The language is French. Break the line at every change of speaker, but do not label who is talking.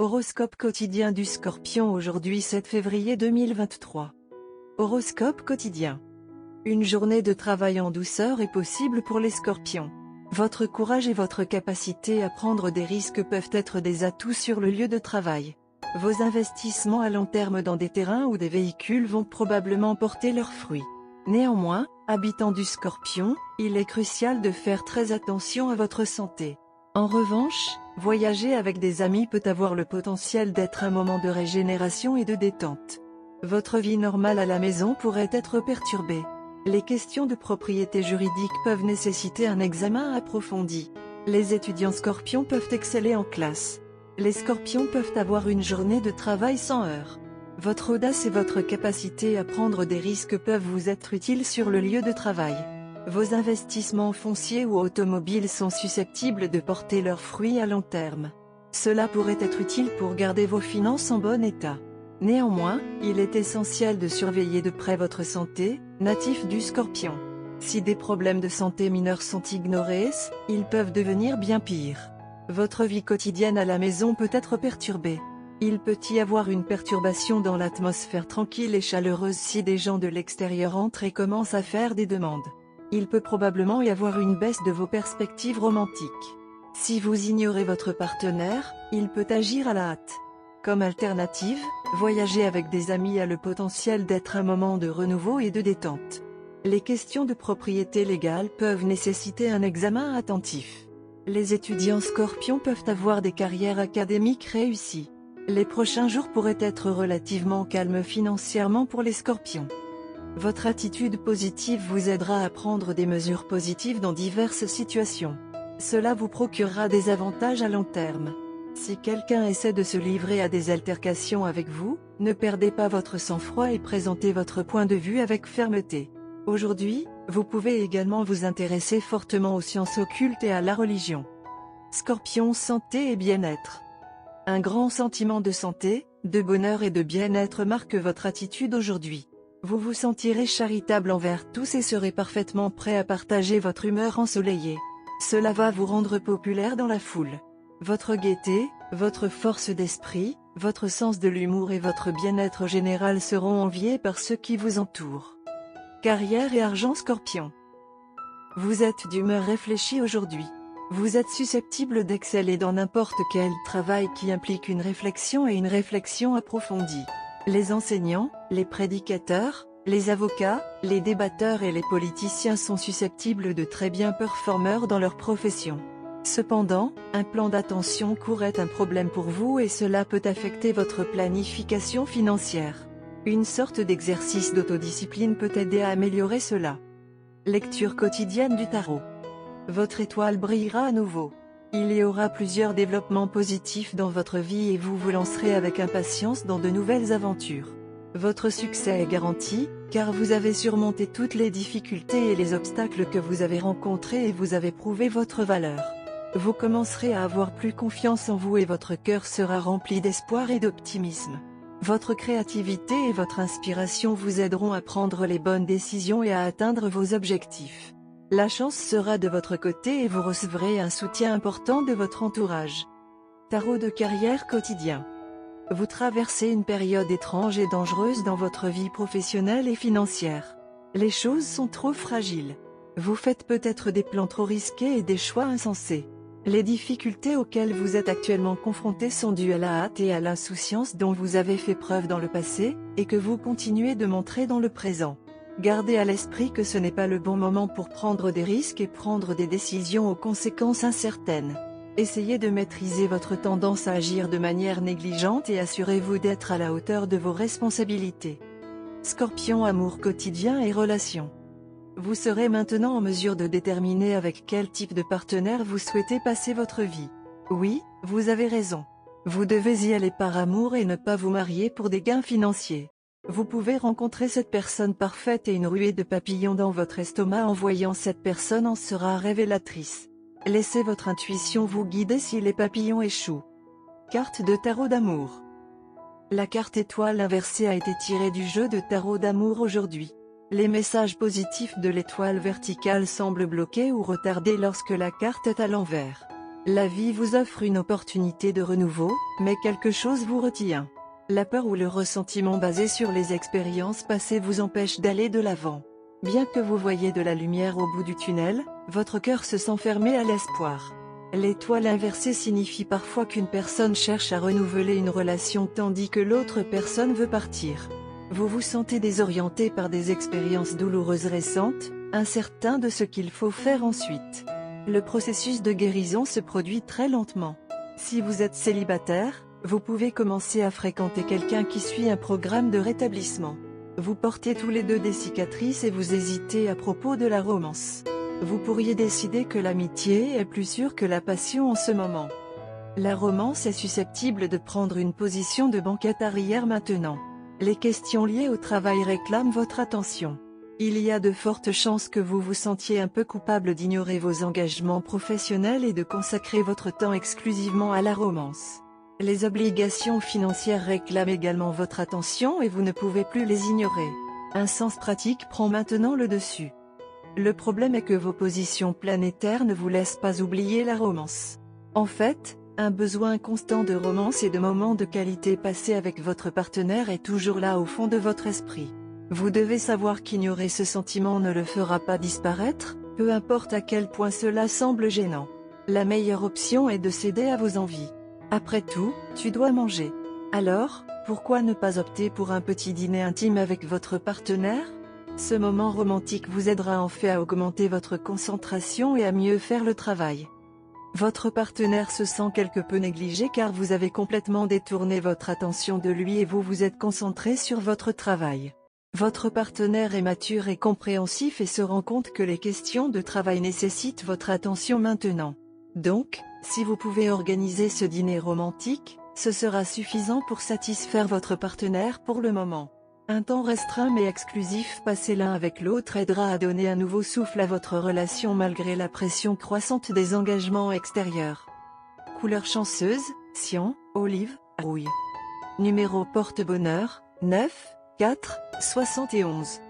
Horoscope quotidien du Scorpion aujourd'hui 7 février 2023. Horoscope quotidien. Une journée de travail en douceur est possible pour les Scorpions. Votre courage et votre capacité à prendre des risques peuvent être des atouts sur le lieu de travail. Vos investissements à long terme dans des terrains ou des véhicules vont probablement porter leurs fruits. Néanmoins, habitant du Scorpion, il est crucial de faire très attention à votre santé. En revanche, voyager avec des amis peut avoir le potentiel d'être un moment de régénération et de détente. Votre vie normale à la maison pourrait être perturbée. Les questions de propriété juridique peuvent nécessiter un examen approfondi. Les étudiants scorpions peuvent exceller en classe. Les scorpions peuvent avoir une journée de travail sans heurts. Votre audace et votre capacité à prendre des risques peuvent vous être utiles sur le lieu de travail. Vos investissements fonciers ou automobiles sont susceptibles de porter leurs fruits à long terme. Cela pourrait être utile pour garder vos finances en bon état. Néanmoins, il est essentiel de surveiller de près votre santé, natif du Scorpion. Si des problèmes de santé mineurs sont ignorés, ils peuvent devenir bien pires. Votre vie quotidienne à la maison peut être perturbée. Il peut y avoir une perturbation dans l'atmosphère tranquille et chaleureuse si des gens de l'extérieur entrent et commencent à faire des demandes. Il peut probablement y avoir une baisse de vos perspectives romantiques. Si vous ignorez votre partenaire, il peut agir à la hâte. Comme alternative, voyager avec des amis a le potentiel d'être un moment de renouveau et de détente. Les questions de propriété légale peuvent nécessiter un examen attentif. Les étudiants scorpions peuvent avoir des carrières académiques réussies. Les prochains jours pourraient être relativement calmes financièrement pour les scorpions. Votre attitude positive vous aidera à prendre des mesures positives dans diverses situations. Cela vous procurera des avantages à long terme. Si quelqu'un essaie de se livrer à des altercations avec vous, ne perdez pas votre sang-froid et présentez votre point de vue avec fermeté. Aujourd'hui, vous pouvez également vous intéresser fortement aux sciences occultes et à la religion. Scorpion, santé et bien-être. Un grand sentiment de santé, de bonheur et de bien-être marque votre attitude aujourd'hui. Vous vous sentirez charitable envers tous et serez parfaitement prêt à partager votre humeur ensoleillée. Cela va vous rendre populaire dans la foule. Votre gaieté, votre force d'esprit, votre sens de l'humour et votre bien-être général seront enviés par ceux qui vous entourent. Carrière et argent scorpion. Vous êtes d'humeur réfléchie aujourd'hui. Vous êtes susceptible d'exceller dans n'importe quel travail qui implique une réflexion et une réflexion approfondie. Les enseignants, les prédicateurs, les avocats, les débatteurs et les politiciens sont susceptibles de très bien performeurs dans leur profession. Cependant, un plan d'attention court est un problème pour vous et cela peut affecter votre planification financière. Une sorte d'exercice d'autodiscipline peut aider à améliorer cela. Lecture quotidienne du tarot. Votre étoile brillera à nouveau. Il y aura plusieurs développements positifs dans votre vie et vous vous lancerez avec impatience dans de nouvelles aventures. Votre succès est garanti, car vous avez surmonté toutes les difficultés et les obstacles que vous avez rencontrés et vous avez prouvé votre valeur. Vous commencerez à avoir plus confiance en vous et votre cœur sera rempli d'espoir et d'optimisme. Votre créativité et votre inspiration vous aideront à prendre les bonnes décisions et à atteindre vos objectifs. La chance sera de votre côté et vous recevrez un soutien important de votre entourage. Tarot de carrière quotidien. Vous traversez une période étrange et dangereuse dans votre vie professionnelle et financière. Les choses sont trop fragiles. Vous faites peut-être des plans trop risqués et des choix insensés. Les difficultés auxquelles vous êtes actuellement confrontés sont dues à la hâte et à l'insouciance dont vous avez fait preuve dans le passé, et que vous continuez de montrer dans le présent. Gardez à l'esprit que ce n'est pas le bon moment pour prendre des risques et prendre des décisions aux conséquences incertaines. Essayez de maîtriser votre tendance à agir de manière négligente et assurez-vous d'être à la hauteur de vos responsabilités. Scorpion, amour quotidien et relations. Vous serez maintenant en mesure de déterminer avec quel type de partenaire vous souhaitez passer votre vie. Oui, vous avez raison. Vous devez y aller par amour et ne pas vous marier pour des gains financiers. Vous pouvez rencontrer cette personne parfaite et une ruée de papillons dans votre estomac en voyant cette personne en sera révélatrice. Laissez votre intuition vous guider si les papillons échouent. Carte de tarot d'amour. La carte étoile inversée a été tirée du jeu de tarot d'amour aujourd'hui. Les messages positifs de l'étoile verticale semblent bloqués ou retardés lorsque la carte est à l'envers. La vie vous offre une opportunité de renouveau, mais quelque chose vous retient. La peur ou le ressentiment basé sur les expériences passées vous empêche d'aller de l'avant. Bien que vous voyez de la lumière au bout du tunnel, votre cœur se sent fermé à l'espoir. L'étoile inversée signifie parfois qu'une personne cherche à renouveler une relation tandis que l'autre personne veut partir. Vous vous sentez désorienté par des expériences douloureuses récentes, incertain de ce qu'il faut faire ensuite. Le processus de guérison se produit très lentement. Si vous êtes célibataire, vous pouvez commencer à fréquenter quelqu'un qui suit un programme de rétablissement. Vous portez tous les deux des cicatrices et vous hésitez à propos de la romance. Vous pourriez décider que l'amitié est plus sûre que la passion en ce moment. La romance est susceptible de prendre une position de banquette arrière maintenant. Les questions liées au travail réclament votre attention. Il y a de fortes chances que vous vous sentiez un peu coupable d'ignorer vos engagements professionnels et de consacrer votre temps exclusivement à la romance. Les obligations financières réclament également votre attention et vous ne pouvez plus les ignorer. Un sens pratique prend maintenant le dessus. Le problème est que vos positions planétaires ne vous laissent pas oublier la romance. En fait, un besoin constant de romance et de moments de qualité passés avec votre partenaire est toujours là au fond de votre esprit. Vous devez savoir qu'ignorer ce sentiment ne le fera pas disparaître, peu importe à quel point cela semble gênant. La meilleure option est de céder à vos envies. Après tout, tu dois manger. Alors, pourquoi ne pas opter pour un petit dîner intime avec votre partenaire ? Ce moment romantique vous aidera en fait à augmenter votre concentration et à mieux faire le travail. Votre partenaire se sent quelque peu négligé car vous avez complètement détourné votre attention de lui et vous vous êtes concentré sur votre travail. Votre partenaire est mature et compréhensif et se rend compte que les questions de travail nécessitent votre attention maintenant. Donc, si vous pouvez organiser ce dîner romantique, ce sera suffisant pour satisfaire votre partenaire pour le moment. Un temps restreint mais exclusif passé l'un avec l'autre aidera à donner un nouveau souffle à votre relation malgré la pression croissante des engagements extérieurs. Couleur chanceuse, cyan, olive, rouille. Numéro porte-bonheur, 9, 4, 71.